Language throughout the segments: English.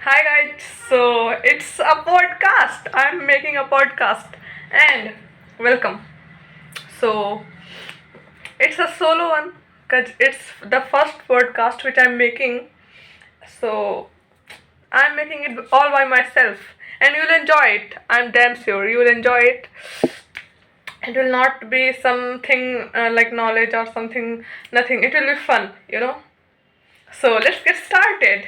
Hi guys, so it's a podcast. I'm making a podcast and welcome. So it's a solo one because it's the first podcast which I'm making. So I'm making it all by myself and you'll enjoy it. I'm damn sure you will enjoy it. It will not be something like knowledge or something, nothing. It will be fun. So let's get started.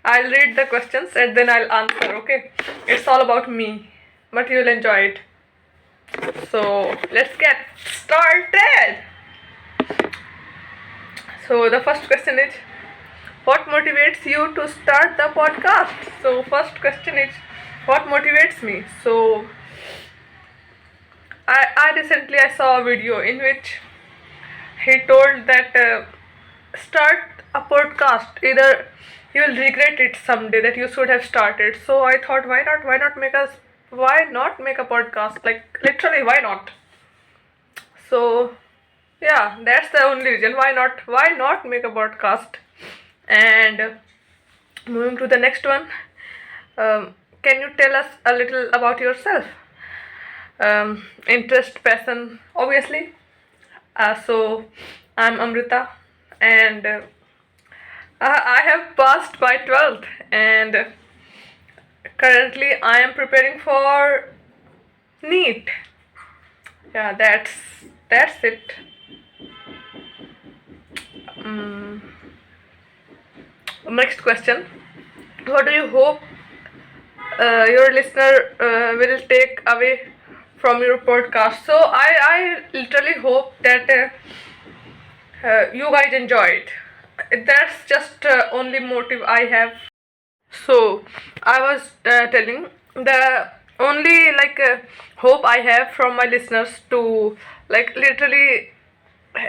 I'll read the questions and then I'll answer, okay? It's all about me, but you'll enjoy it. So let's get started. So the first question is, what motivates you to start the podcast? So first question is, what motivates me? So I recently I saw a video in which he told that start a podcast, either you'll regret it someday that you should have started. So I thought, why not make a podcast, like literally why not. So yeah, that's the only reason. Why not make a podcast. And moving to the next one, can you tell us a little about yourself? Interest, passion, obviously. So I'm Amrita, and I have passed my 12th, and currently I am preparing for NEET. Yeah, that's it. Um, Next question: what do you hope your listener will take away from your podcast? So I literally hope that you guys enjoy it. That's just only motive I have. So I was telling, the only hope I have from my listeners to like literally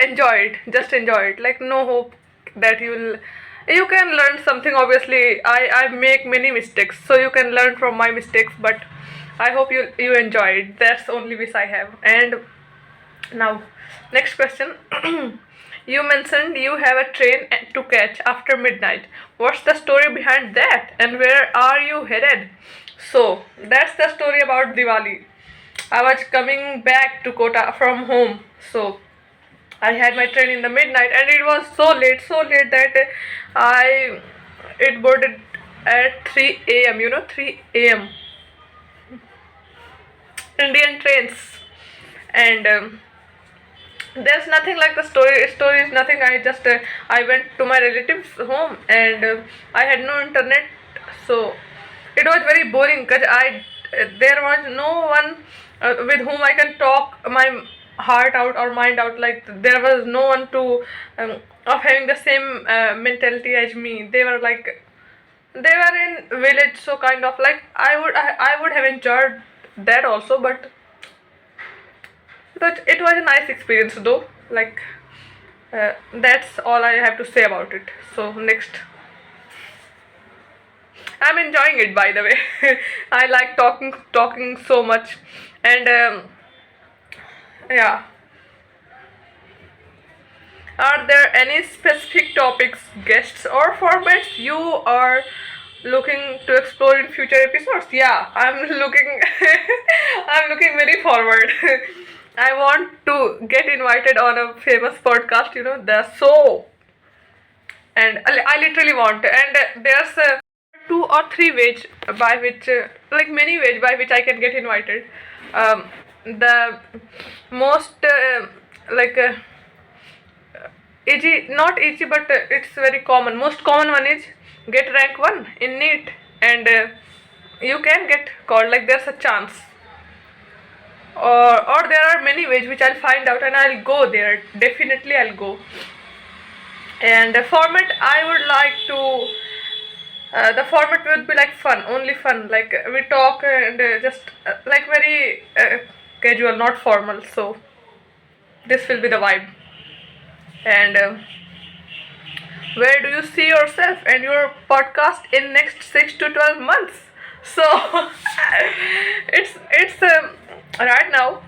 enjoy it, just enjoy it. Like no hope that you can learn something. Obviously, I make many mistakes, so you can learn from my mistakes. But I hope you enjoy it. That's the only wish I have. And now, next question. You mentioned you have a train to catch after midnight. What's the story behind that? And where are you headed? So, that's the story about Diwali. I was coming back to Kota from home. So, I had my train in the midnight and it was so late that I it boarded at 3 a.m. 3 a.m. Indian trains. And there's nothing like the story is nothing. I went to my relatives home and I had no internet, so it was very boring because I there was no one with whom I can talk my heart out or mind out. Like there was no one to of having the same mentality as me. They were in village, so kind of like I would have enjoyed that also. But it was a nice experience though. That's all I have to say about it. So next, I'm enjoying it by the way. I like talking so much, and yeah. Are there any specific topics, guests, or formats you are looking to explore in future episodes? Yeah, I'm looking. I'm looking very forward. I want to get invited on a famous podcast. The so, and I literally want. And there's two or three ways by which, like many ways by which I can get invited. The most like. Easy, not easy, but it's very common. Most common one is get rank 1 in NEET, and you can get called, like there's a chance. Or there are many ways which I'll find out and I'll go there. Definitely I'll go. And the format I would like to the format would be like fun, only fun. Like we talk and just like very casual, not formal. So this will be the vibe. And where do you see yourself and your podcast in next 6 to 12 months? So it's right now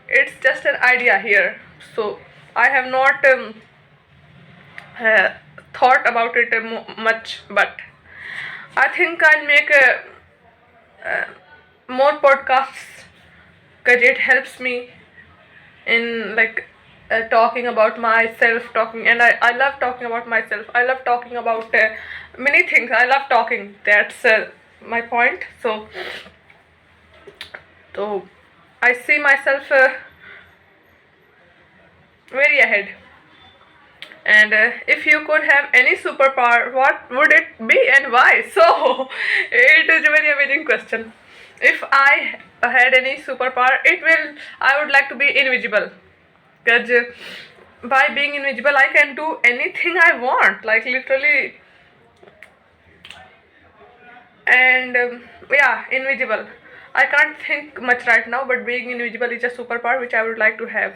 it's just an idea here. So I have not uh, thought about it much, but I think I'll make more podcasts because it helps me in like talking about myself, I love talking about myself. I love talking about many things. I love talking. That's my point. So I see myself very ahead. And if you could have any superpower, what would it be and why? So it is a very amazing question. If I had any superpower, I would like to be invisible. Because by being invisible, I can do anything I want, like literally. And yeah, invisible. I can't think much right now, but being invisible is a superpower which I would like to have.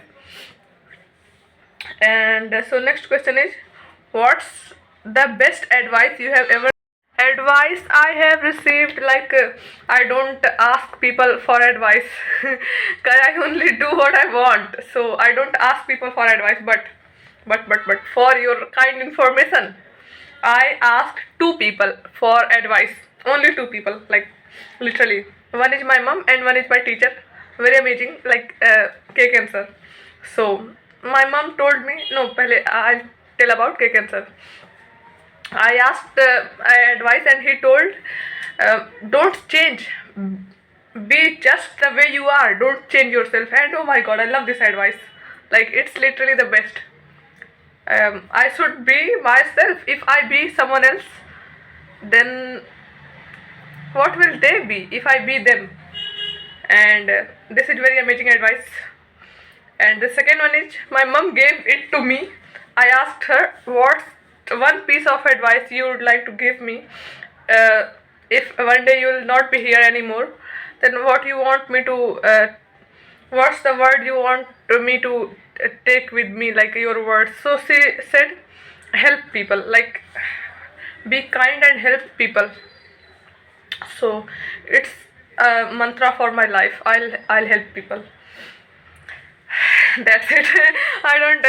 And so next question is, what's the best advice you have ever? Advice I have received, like I don't ask people for advice because I only do what I want. So I don't ask people for advice, but for your kind information, I asked two people for advice. Only two people, like literally. One is my mom and one is my teacher. Very amazing, like cake answer. So my mom told me, no, pehle I'll tell about cake answer. I asked advice and he told, don't change. Be just the way you are. Don't change yourself. And oh my god, I love this advice. Like it's literally the best. I should be myself. If I be someone else, then what will they be if I be them? And this is very amazing advice. And the second one is, my mom gave it to me. I asked her, what's one piece of advice you would like to give me if one day you will not be here anymore? Then what you want me to what's the word you want me to take with me, like your words? So she said, help people, like be kind and help people. So it's a mantra for my life. I'll help people. That's it. I don't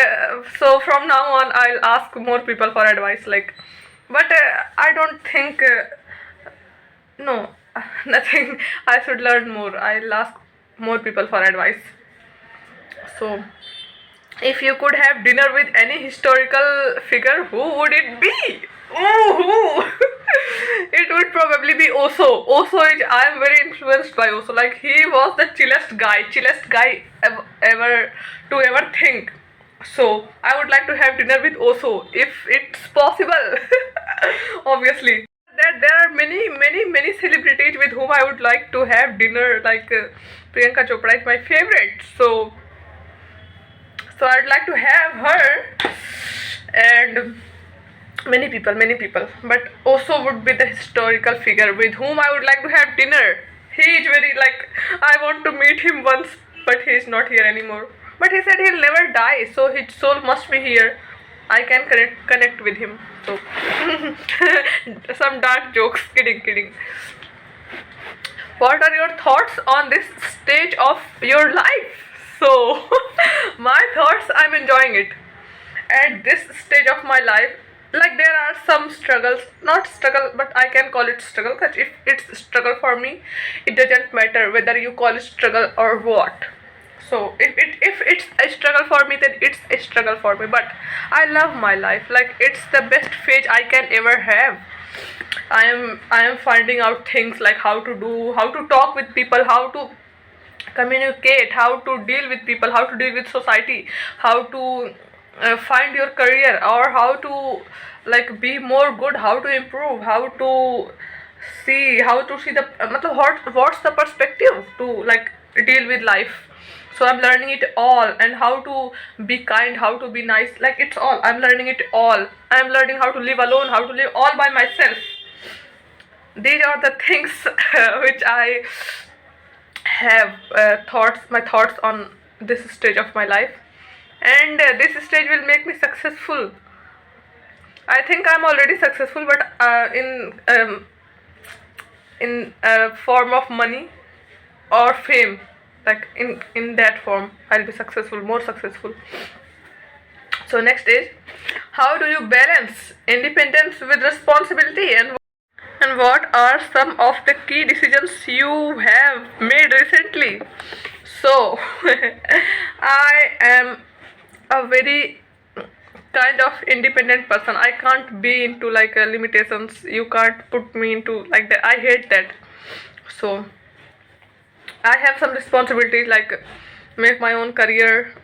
so from now on I'll ask more people for advice, like, but I don't think no nothing. I should learn more. I'll ask more people for advice. So if you could have dinner with any historical figure, who would it be? Ooh, it would probably be Oso. I am very influenced by Oso. Like he was the chillest guy ever think. So I would like to have dinner with Oso if it's possible. Obviously. That there are many celebrities with whom I would like to have dinner. Like Priyanka Chopra is my favorite. So I'd like to have her and many people, but also would be the historical figure with whom I would like to have dinner. He is very, like, I want to meet him once, but he is not here anymore. But he said he'll never die, so his soul must be here. I can connect with him. So some dark jokes. Kidding. What are your thoughts on this stage of your life? So my thoughts, I'm enjoying it. At this stage of my life, like there are some struggles, not struggle, but I can call it struggle, because if it's struggle for me, it doesn't matter whether you call it struggle or what. So if it's a struggle for me, then it's a struggle for me, but I love my life. Like it's the best phase I can ever have. I am finding out things like how to talk with people, how to communicate, how to deal with people, how to deal with society, how to find your career, or how to like be more good, how to improve, how to see the what's the perspective to like deal with life. So I'm learning it all, and how to be kind, how to be nice, like it's all I'm learning it all. I'm learning how to live alone, how to live all by myself. These are the things which I have my thoughts on this stage of my life. And this stage will make me successful. I think I'm already successful, but in form of money or fame, like in that form I'll be successful, more successful. So next is, how do you balance independence with responsibility, and And what are some of the key decisions you have made recently? So, I am a very kind of independent person. I can't be into like limitations. You can't put me into like that. I hate that. So, I have some responsibilities like make my own career,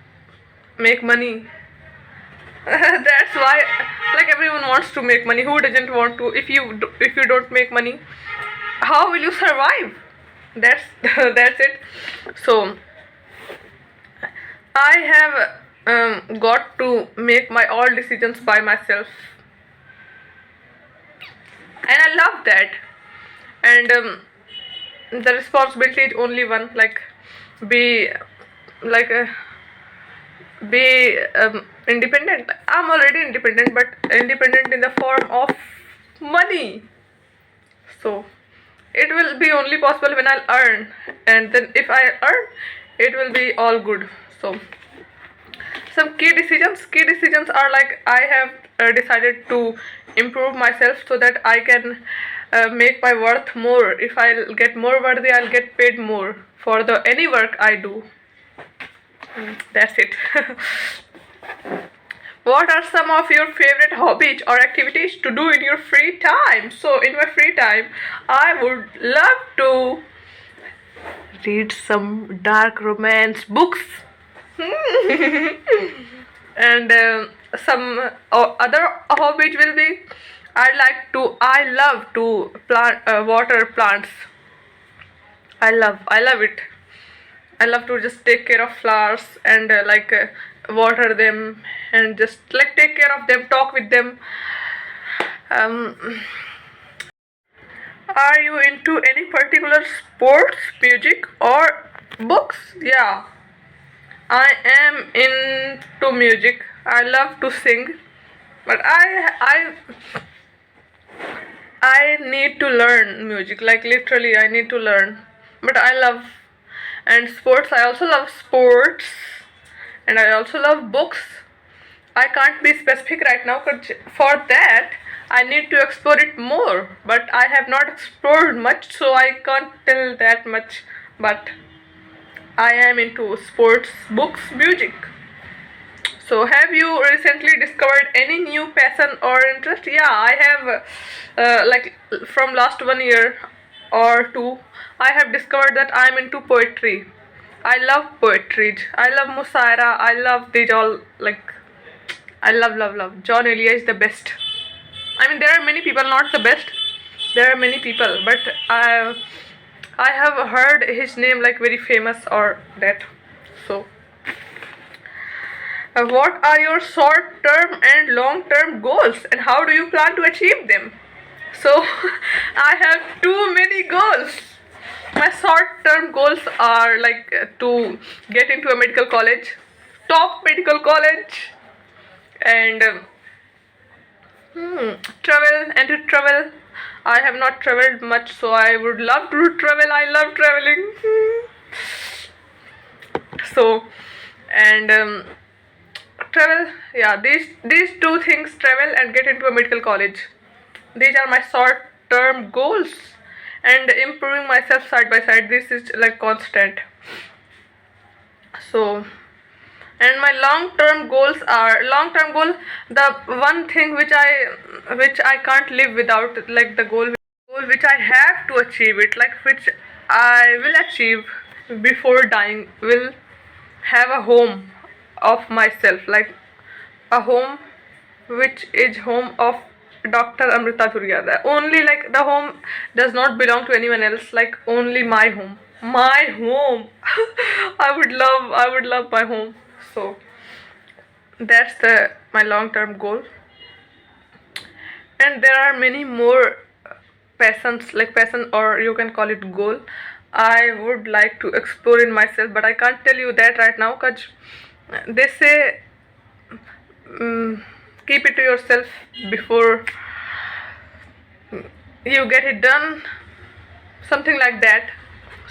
make money. That's why like everyone wants to make money. Who doesn't want to? If you don't make money, how will you survive? That's that's it. So I have got to make my all decisions by myself, and I love that. And the responsibility is only one, like be like be independent. I'm already independent, but independent in the form of money. So it will be only possible when I'll earn, and then if I earn, it will be all good. So some key decisions are like I have decided to improve myself so that I can make my worth more. If I'll get more worthy, I'll get paid more for the any work I do. That's it. What are some of your favorite hobbies or activities to do in your free time? So in my free time, I would love to read some dark romance books. And some other hobbies will be I love to plant water plants. I love it. I love to just take care of flowers and water them and just like take care of them, talk with them. um, are you into any particular sports, music, or books? Yeah, I am into music. I love to sing, but I need to learn music. Like literally, I need to learn. But I love and sports. I also love sports, and I also love books. I can't be specific right now, 'cause for that I need to explore it more. But I have not explored much, so I can't tell that much. But I am into sports, books, music. So, have you recently discovered any new passion or interest? Yeah, I have. Like from last 1 year or two, I have discovered that I'm into poetry. I love poetry. I love Musaira. I love these all. Like I love. John Elia is the best. I mean, there are many people, not the best. There are many people, but I have heard his name like very famous or that. So. What are your short term and long term goals, and how do you plan to achieve them? So, I have too many goals. My short term goals are like to get into a medical college, top medical college, and travel and to travel. I have not traveled much, so I would love to travel. I love traveling. So, and travel, yeah, these two things, travel and get into a medical college, these are my short term goals, and improving myself side by side, this is like constant. So, and my long term goal, the one thing which I can't live without, like the goal which I have to achieve it, like which I will achieve before dying, will have a home of myself, like a home which is home of Dr. Amrita Thuria. Only like the home does not belong to anyone else, like only my home. My home. I would love my home. So that's the my long term goal. And there are many more passions, like passion, or you can call it goal, I would like to explore in myself, but I can't tell you that right now, because they say keep it to yourself before you get it done, something like that.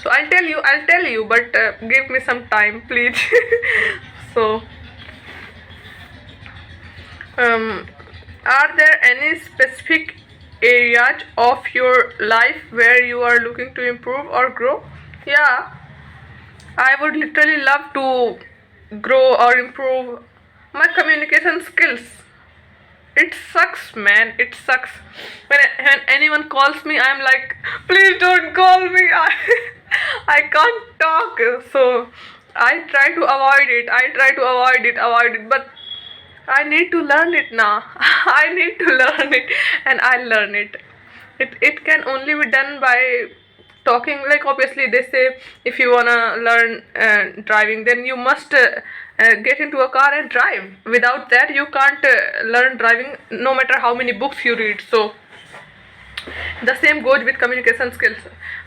So I'll tell you, but give me some time, please. So are there any specific areas of your life where you are looking to improve or grow? Yeah, I would literally love to grow or improve my communication skills. It sucks, man. It sucks. When anyone calls me, I'm like, please don't call me. I can't talk. So I try to avoid it. I try to avoid it. But I need to learn it now. I need to learn it, and I'll learn it. It can only be done by talking. Like obviously they say if you wanna learn driving, then you must get into a car and drive. Without that, you can't learn driving, no matter how many books you read. So the same goes with communication skills.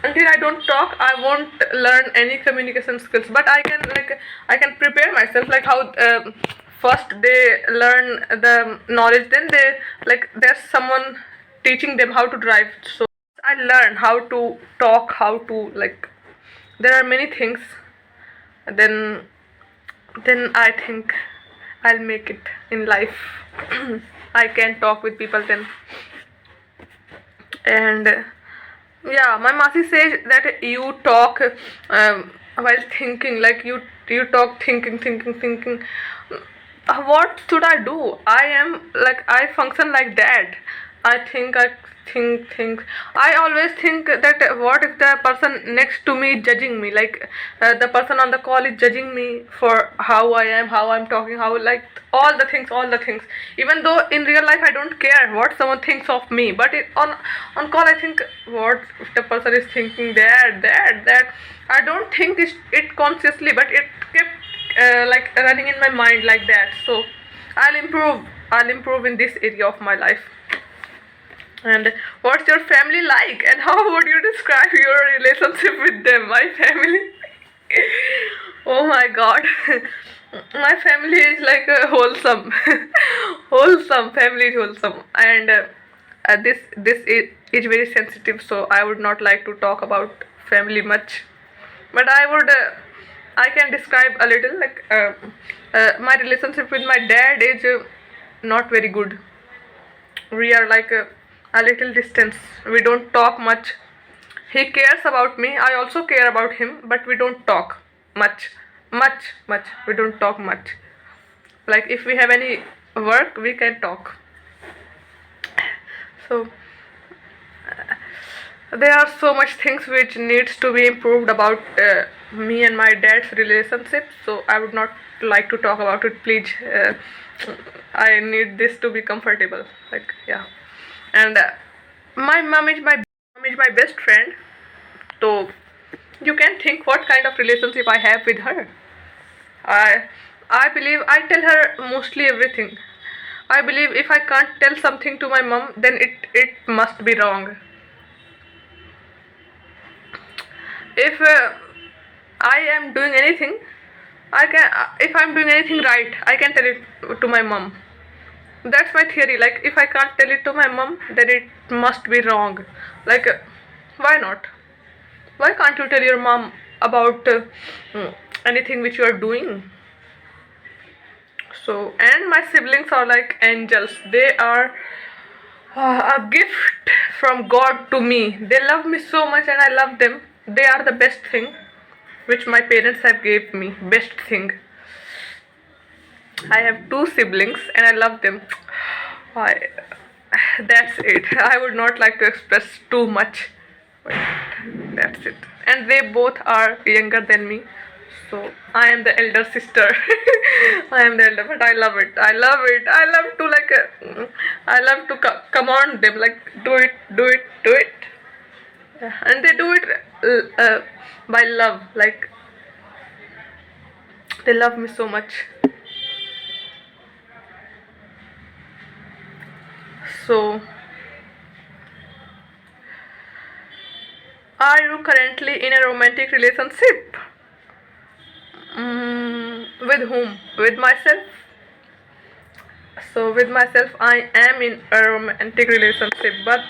Until I don't talk, I won't learn any communication skills. But I can prepare myself, like how first they learn the knowledge, then they, like there's someone teaching them how to drive. So I learn how to talk, how to, like there are many things. Then I think I'll make it in life. I can talk with people then. And yeah, my Masi says that you talk while thinking, like you talk thinking. What should I do? I am like, I function like that. I think. I always think that what if the person next to me is judging me, like the person on the call is judging me for how I am, how I'm talking, how, like all the things. Even though in real life I don't care what someone thinks of me, but on call I think, what if the person is thinking that. I don't think it consciously, but it kept like running in my mind like that. So I'll improve in this area of my life. And what's your family like, and how would you describe your relationship with them? My family. Oh my god. My family is like a wholesome. Wholesome family is wholesome. And this is very sensitive, so I would not like to talk about family much. But I can describe a little, like my relationship with my dad is not very good. We are like a little distance. We don't talk much. He cares about me, I also care about him, but we don't talk much. We don't talk much. Like if we have any work, we can talk. So there are so much things which needs to be improved about me and my dad's relationship, so I would not like to talk about it, please. I need this to be comfortable, like, yeah. And my mom is my best friend, so you can think what kind of relationship I have with her. i I believe I tell her mostly everything. I believe if I can't tell something to my mom, then it must be wrong. If I am doing anything, I can, if I'm doing anything right, I can tell it to my mom. That's my theory. Like if I can't tell it to my mom, then it must be wrong. Like why not? Why can't you tell your mom about anything which you are doing? So, and my siblings are like angels. They are a gift from God to me. They love me so much, and I love them. They are the best thing which my parents have gave me. Best thing. I have two siblings and I love them. I, that's it. I would not like to express too much, but that's it. And they both are younger than me, so I am the elder sister. I am the elder, but I love it. I love it. I love to like, I love to command them, like do it. And they do it by love. Like they love me so much. So, are you currently in a romantic relationship? With whom? With myself. So with myself, I am in a romantic relationship, but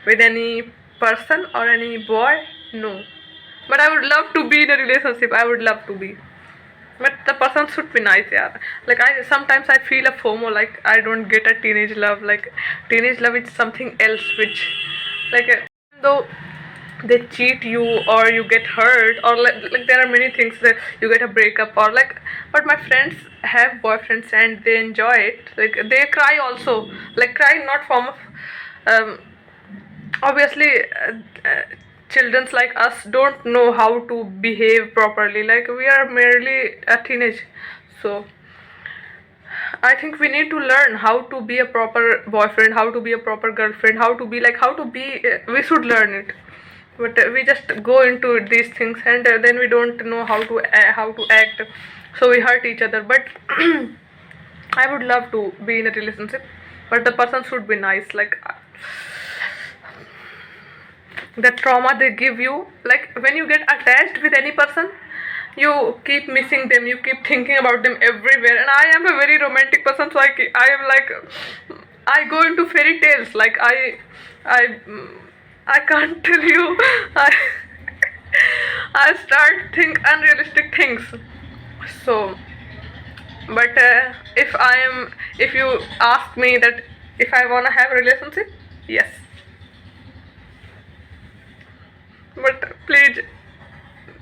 with any person or any boy, no. But I would love to be in a relationship. I would love to be. but the person should be nice, yeah. Like I sometimes I feel a FOMO, like I don't get a teenage love. Like teenage love is something else, which like though they cheat you or you get hurt or like there are many things that you get a breakup or like, but my friends have boyfriends and they enjoy it. Like they cry also, like cry not from um, obviously childrens like us don't know how to behave properly, like we are merely a teenage. So I think we need to learn how to be a proper boyfriend, how to be a proper girlfriend, how to be like how to be. We should learn it, but we just go into these things and then we don't know how to act. So we hurt each other. But I would love to be in a relationship, but the person should be nice. Like the trauma they give you, like when you get attached with any person, you keep missing them, you keep thinking about them everywhere. And I am a very romantic person, so I am like I go into fairy tales. Like I I can't tell you. I start think unrealistic things. So but if you ask me that if I wanna have a relationship, yes, but please,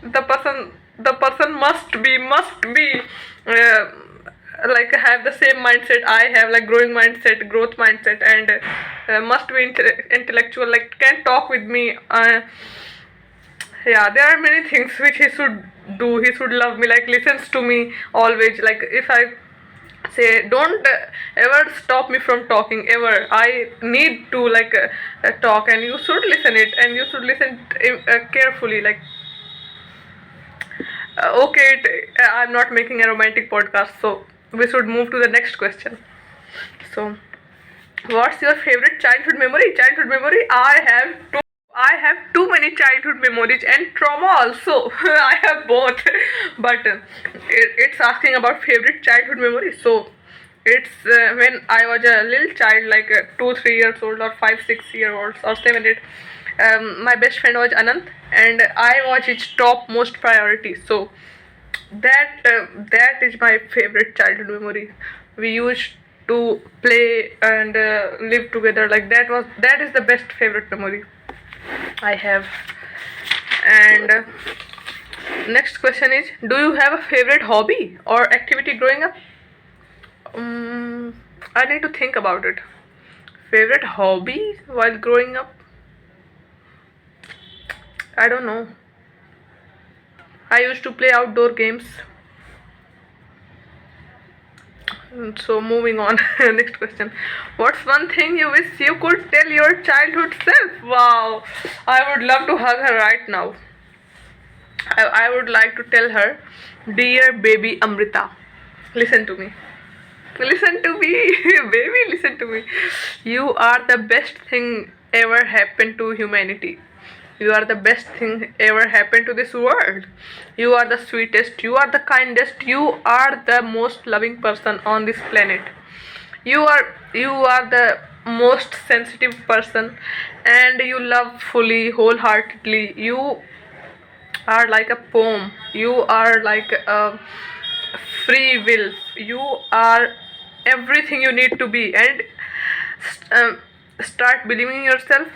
the person must be uh, like have the same mindset I have, like growth mindset, and must be intellectual, like can talk with me. Yeah, there are many things which he should do. He should love me, like listens to me always. Like if I say don't ever stop me from talking ever, I need to like talk, and you should listen it, and you should listen carefully. Like okay, I'm not making a romantic podcast, so we should move to the next question. So what's your favorite childhood memory? Childhood memory, I have too many childhood memories and trauma also. I have both. But it's asking about favorite childhood memory. So it's when I was a little child, like 2 3 years old or 5 6 year olds or 7 8. My best friend was Anant, and I was his top most priority. So that is my favorite childhood memory. We used to play and live together. Like that is the best favorite memory I have. And next question is, do you have a favorite hobby or activity growing up? I need to think about it. Favorite hobby while growing up? I don't know. I used to play outdoor games. So moving on. Next question. What's one thing you wish you could tell your childhood self? Wow. I would love to hug her right now. I would like to tell her, dear baby Amrita, listen to me. Listen to me, baby, listen to me. You are the best thing ever happened to humanity. You are the best thing ever happened to this world. You are the sweetest, you are the kindest, you are the most loving person on this planet. You are the most sensitive person, and you love fully, wholeheartedly. You are like a poem. You are like a free will. You are everything you need to be, and start believing in yourself,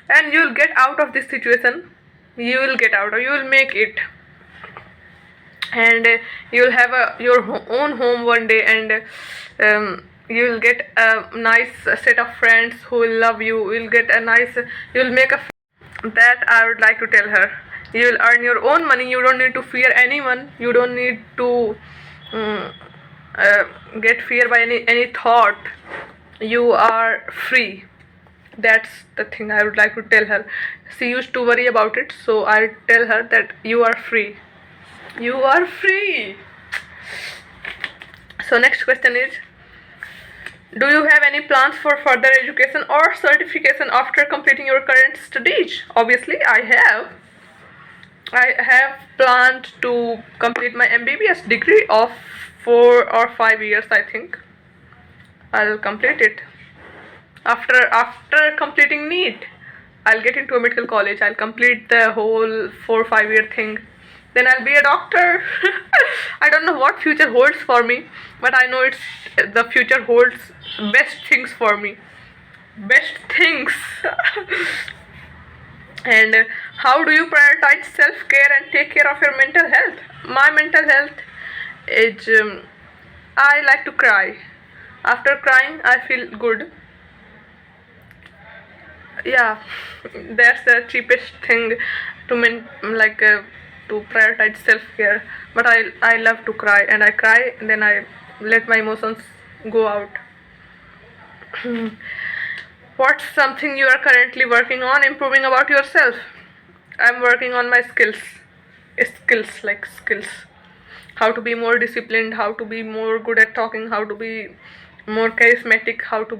and you'll get out of this situation. You will get out, or you will make it, and you'll have your own home one day, and you'll get a nice set of friends who will love you. You'll make a that I would like to tell her. You will earn your own money. You don't need to fear anyone. You don't need to um, get fear by any thought. You are free. That's the thing I would like to tell her. She used to worry about it, so I tell her that you are free. You are free. So next question is, do you have any plans for further education or certification after completing your current studies? Obviously, I have. I have planned to complete my MBBS degree of 4 or 5 years, I think. I'll complete it. After completing NEET, I'll get into a medical college. I'll complete the whole 4 5 year thing. then I'll be a doctor. I don't know what future holds for me, but I know the future holds best things for me. Best things. And how do you prioritize self-care and take care of your mental health? My mental health is I like to cry. After crying, I feel good. Yeah, that's the cheapest thing to to prioritize self-care. But I love to cry, and I cry, and then I let my emotions go out. What's something you are currently working on improving about yourself? I'm working on my skills. Skills. How to be more disciplined, how to be more good at talking, how to be more charismatic, how to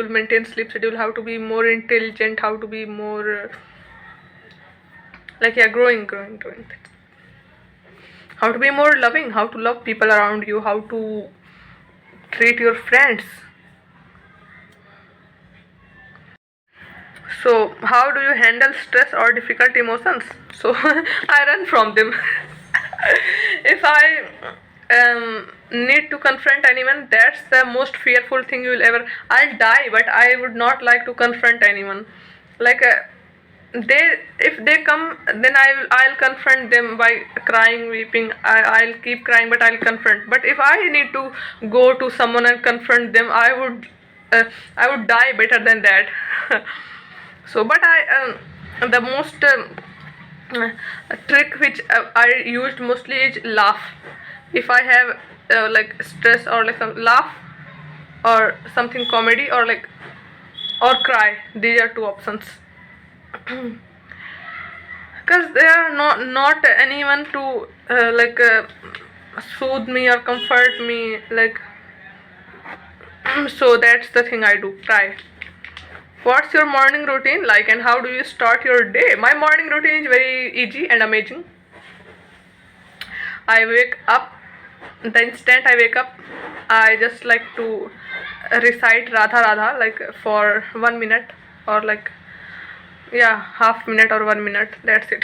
maintain sleep schedule, how to be more intelligent, how to be more growing. How to be more loving, how to love people around you, how to treat your friends. So, how do you handle stress or difficult emotions? So, I run from them. If I need to confront anyone, that's the most fearful thing you will ever. I'll die, but I would not like to confront anyone. Like, if they come, then I'll confront them by crying, weeping. I'll keep crying, but I'll confront. But if I need to go to someone and confront them, I would die better than that. So, but the most trick which I used mostly is laugh. If I have like stress or like some laugh or something comedy or cry, these are two options. Because there are not anyone to soothe me or comfort me, so that's the thing I do, cry. What's your morning routine like, and how do you start your day? My morning routine is very easy and amazing. I wake up, the instant I wake up, I just like to recite Radha Radha for 1 minute or half minute or 1 minute. That's it.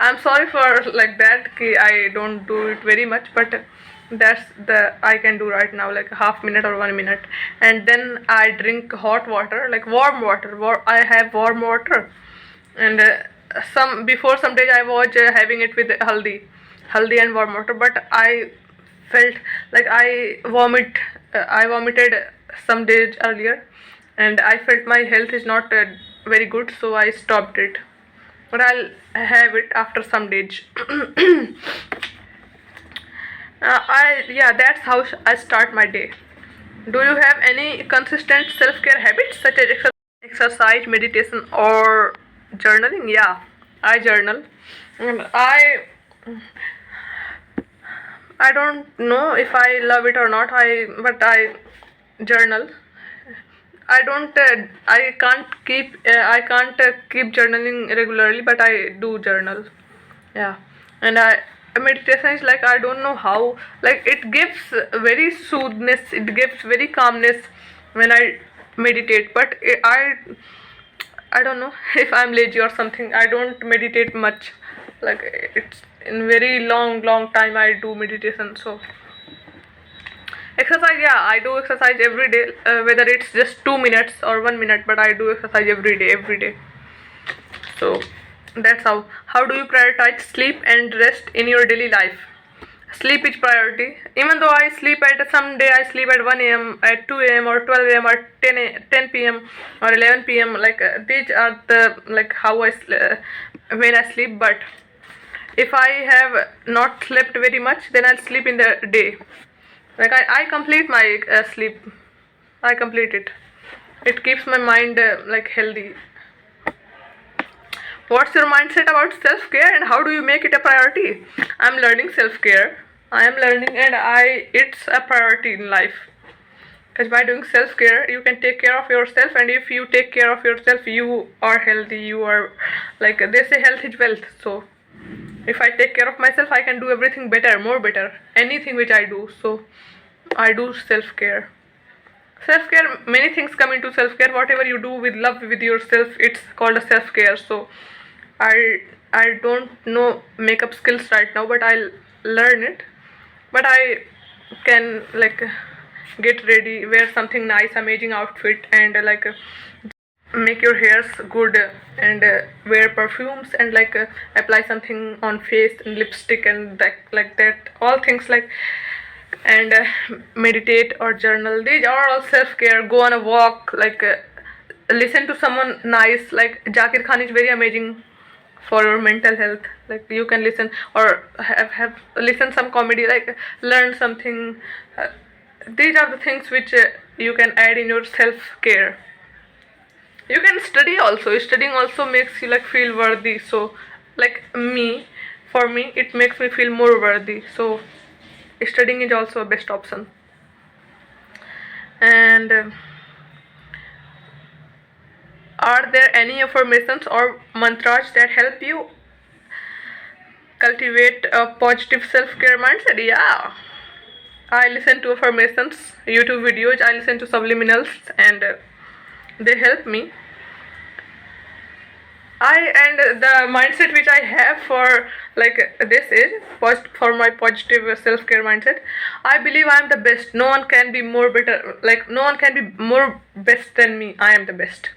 I'm sorry for that. I don't do it very much, but that's the I can do right now, like half minute or 1 minute. And then I drink hot water, like warm water. I have warm water, and some days I was having it with haldi and warm water, but I felt like I vomited some days earlier, and I felt my health is not very good, so I stopped it. But I'll have it after some days. That's how I start my day. Do you have any consistent self-care habits such as exercise, meditation, or journaling? Yeah, I journal. I don't know if I love it or not. But I journal. I can't keep journaling regularly, but I do journal. Yeah, and meditation is like, I don't know how, like it gives very soothness, it gives very calmness when I meditate. But I don't know if I'm lazy or something. I don't meditate much. Like it's in very long time I do meditation. So exercise, yeah, I do exercise every day, whether it's just 2 minutes or 1 minute, but I do exercise every day. So that's how. How do you prioritize sleep and rest in your daily life? Sleep is priority. Even though I sleep at some day, I sleep at 1 a.m., at 2 a.m., or 12 a.m., or 10 p.m., or 11 p.m. These are the how when I sleep. But if I have not slept very much, then I'll sleep in the day. I complete my sleep. I complete it. It keeps my mind healthy. What's your mindset about self-care, and how do you make it a priority? I'm learning self-care. I am learning, and it's a priority in life. Because by doing self-care, you can take care of yourself, and if you take care of yourself, you are healthy. You are, they say, health is wealth. So if I take care of myself, I can do everything better, more better, anything which I do. So I do self-care. Self-care, many things come into self-care. Whatever you do with love with yourself, it's called a self-care. So I don't know makeup skills right now, but I'll learn it. But I can like get ready, wear something nice, amazing outfit, and make your hairs good, and wear perfumes, and apply something on face and lipstick and that all things and meditate or journal. These are all self-care. Go on a walk, listen to someone nice, like Jakir Khan is very amazing for your mental health. Like you can listen or have listen some comedy, like learn something. These are the things which you can add in your self-care. You can study also. Studying also makes you like feel worthy. So like me, for me it makes me feel more worthy. So studying is also a best option. And are there any affirmations or mantras that help you cultivate a positive self-care mindset? Yeah, I listen to affirmations, YouTube videos, I listen to subliminals, and they help me. And the mindset which I have for this is for my positive self-care mindset. I believe I am the best. No one can be more better. Like no one can be more best than me. I am the best.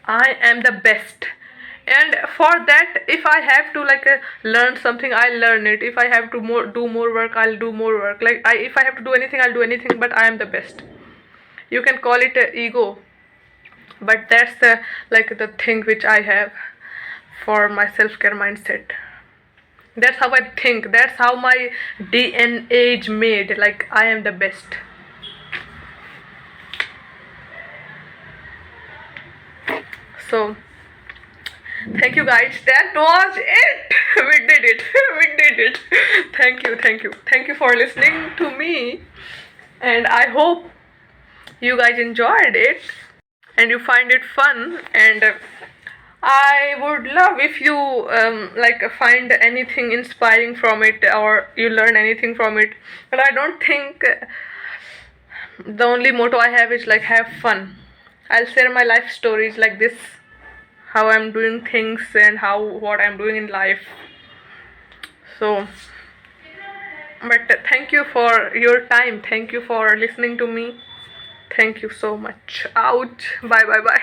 I am the best. And for that, if I have to learn something, I'll learn it. If I have to do more work, I'll do more work. If I have to do anything, I'll do anything. But I am the best. You can call it ego, but that's the thing which I have for my self-care mindset. That's how I think. That's how my DNA is made. Like I am the best. So thank you guys, that was it. We did it. We did it. Thank you for listening to me, and I hope you guys enjoyed it and you find it fun. And I would love if you find anything inspiring from it, or you learn anything from it. But I don't think the only motto I have is have fun. I'll share my life stories like this, how I'm doing things and what I'm doing in life. So but thank you for your time, thank you for listening to me, thank you so much. Out. Bye bye bye.